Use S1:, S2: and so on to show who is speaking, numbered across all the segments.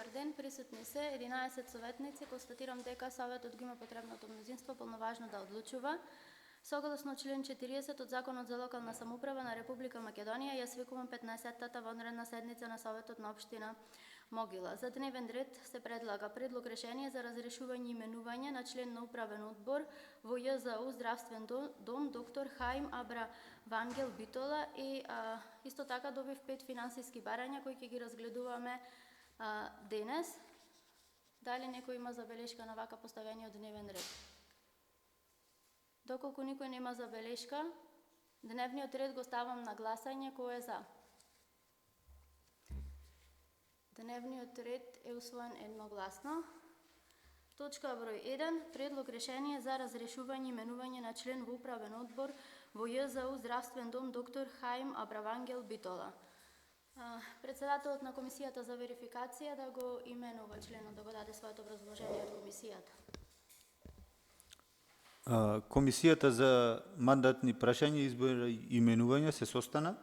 S1: Добар ден, присутни се 11 советници. Констатирам дека Советот го има потребното мнозинство полноважно да одлучува. Согласно член 40 од Законот за локална самоуправа на Република Македонија, ја свикувам 15-тата вонредна седница на Советот на општина Могила. За дневен ред се предлага предлог решение за разрешување и именување на член на управен одбор во ЈЗУ Здравствен дом доктор Хаим Абра Вангел Битола и исто така добив 5 финансиски барања кои ќе ги разгледуваме денес. Дали некој има забелешка на вака поставениот дневен ред? Доколку никој нема забелешка, дневниот ред го ставам на гласање. Кој е за? Дневниот ред е усвоен едногласно. Точка број 1. Предлог решение за разрешување и именување на член во управен одбор во ЈЗУ Здравствен дом доктор Хаим Абравангел Битола. Председателот на Комисијата за верификација да го именува членот, да го даде своето образложение од Комисијата.
S2: Комисијата за мандатни прашања, избор и именувања се состана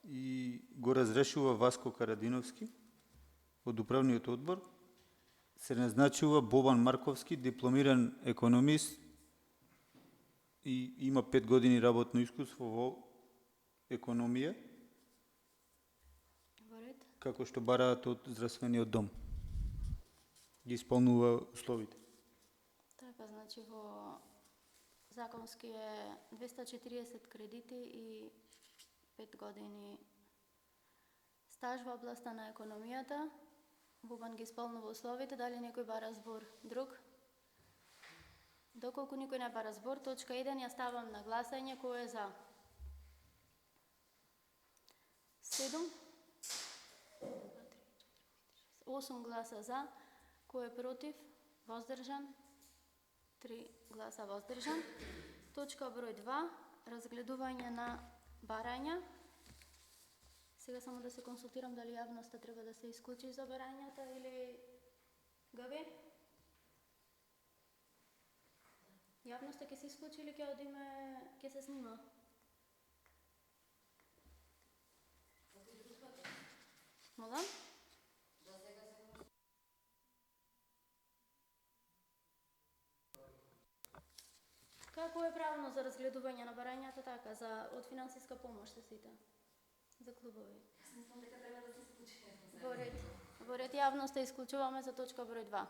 S2: и го разрешува Васко Карадиновски од управниот одбор. Се назначува Бобан Марковски, дипломиран економист и има 5 години работно искуство во економија, како што бараат од здравствениот дом. Ги исполнува условите.
S1: Така, значи во законски е 240 кредити и 5 години стаж во областа на економијата. Бобан ги исполнува условите. Дали некој бара збор? Друг? Доколку никој не бара збор, точка 1 ја ставам на гласање. Кој е за? 7. 8 гласа за. Кој е против? Воздржан? 3 гласа воздржан. Точка број 2. Разгледување на барања. Сега само да се консултирам дали јавноста треба да се исклучи за барањата или гави? Јавноста ќе се исклучи или ќе одиме, ќе се снима? Молам? Како е правилно за разгледување на барањата, така, за од финансиска помош се сите? За клубови. Во ред, јавноста исклучуваме за точка број 2.